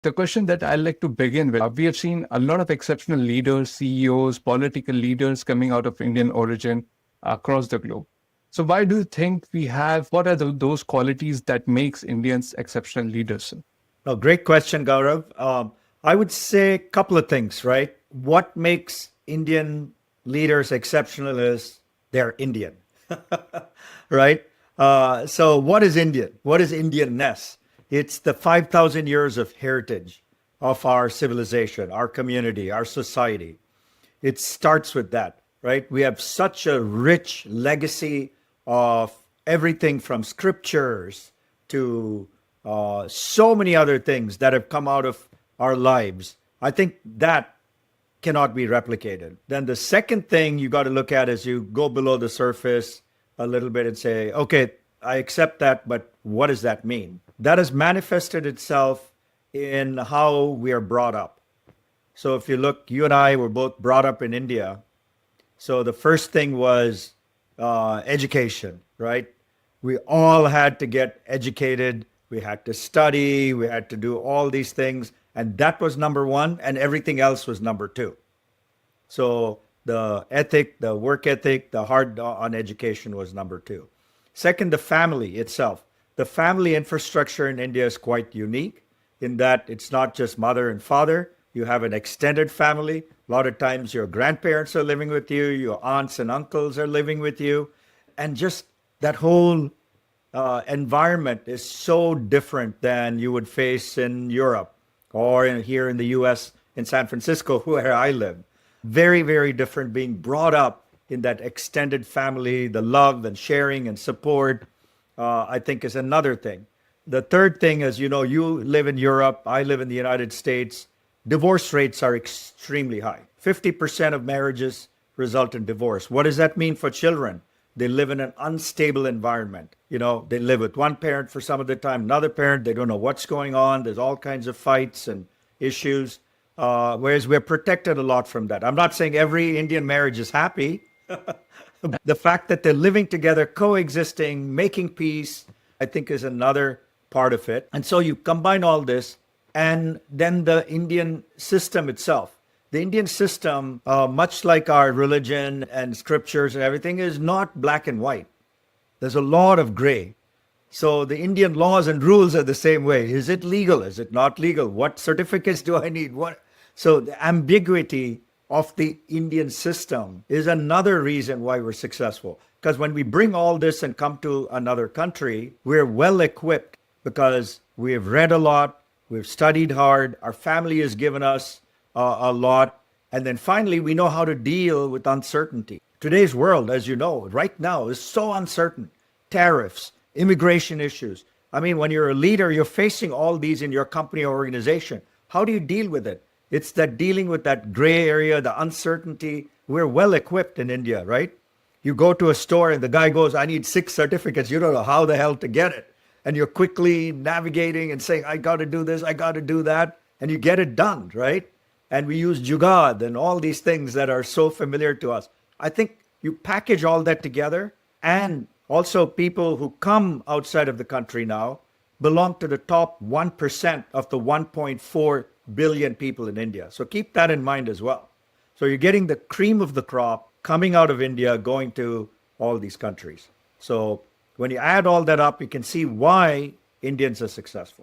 The question that I'd like to begin with, we have seen a lot of exceptional leaders, CEOs, political leaders coming out of Indian origin across the globe. So why do you think we have, what are those qualities that makes Indians exceptional leaders? No, great question, Gaurav. I would say a couple of things, right? What makes Indian leaders exceptional is they're Indian, right? So, what is Indian? What is Indianness? It's the 5,000 years of heritage of our civilization, our community, our society. It starts with that, right? We have such a rich legacy of everything from scriptures to so many other things that have come out of our lives. I think that cannot be replicated. Then the second thing you got to look at is you go below the surface a little bit and say, okay, I accept that, but what does that mean? That has manifested itself in how we are brought up. So if you look, you and I were both brought up in India. So the first thing was education, right? We all had to get educated. We had to study. We had to do all these things. And that was number one, and everything else was number two. So the ethic, the work ethic, the hard on education was number two. Second, the family itself. The family infrastructure in India is quite unique in that it's not just mother and father. You have an extended family. A lot of times your grandparents are living with you, your aunts and uncles are living with you. And just that whole environment is so different than you would face in Europe or here in the US, in San Francisco, where I live. Very, very different being brought up in that extended family, the love and sharing and support, I think is another thing. The third thing is, you live in Europe, I live in the United States. Divorce rates are extremely high. 50% of marriages result in divorce. What does that mean for children? They live in an unstable environment. They live with one parent for some of the time, another parent, they don't know what's going on. There's all kinds of fights and issues, whereas we're protected a lot from that. I'm not saying every Indian marriage is happy. The fact that they're living together, coexisting, making peace, I think is another part of it. And so you combine all this, and then the Indian system itself. The Indian system, much like our religion and scriptures and everything, is not black and white. There's a lot of gray. So the Indian laws and rules are the same way. Is it legal? Is it not legal? What certificates do I need? So the ambiguity of the Indian system is another reason why we're successful. Because when we bring all this and come to another country, we're well equipped because we have read a lot, we've studied hard, our family has given us a lot, and then finally we know how to deal with uncertainty. Today's world, as you know, right now is so uncertain. Tariffs, immigration issues. I mean, when you're a leader, you're facing all these in your company or organization. How do you deal with it? It's that dealing with that gray area, the uncertainty. We're well equipped in India, right? You go to a store and the guy goes, I need 6 certificates. You don't know how the hell to get it. And you're quickly navigating and saying, I got to do this, I got to do that. And you get it done, right? And we use Jugad and all these things that are so familiar to us. I think you package all that together, and also people who come outside of the country now belong to the top 1% of the 1.4 billion people in India. So keep that in mind as well. So you're getting the cream of the crop coming out of India, going to all these countries. So when you add all that up, you can see why Indians are successful.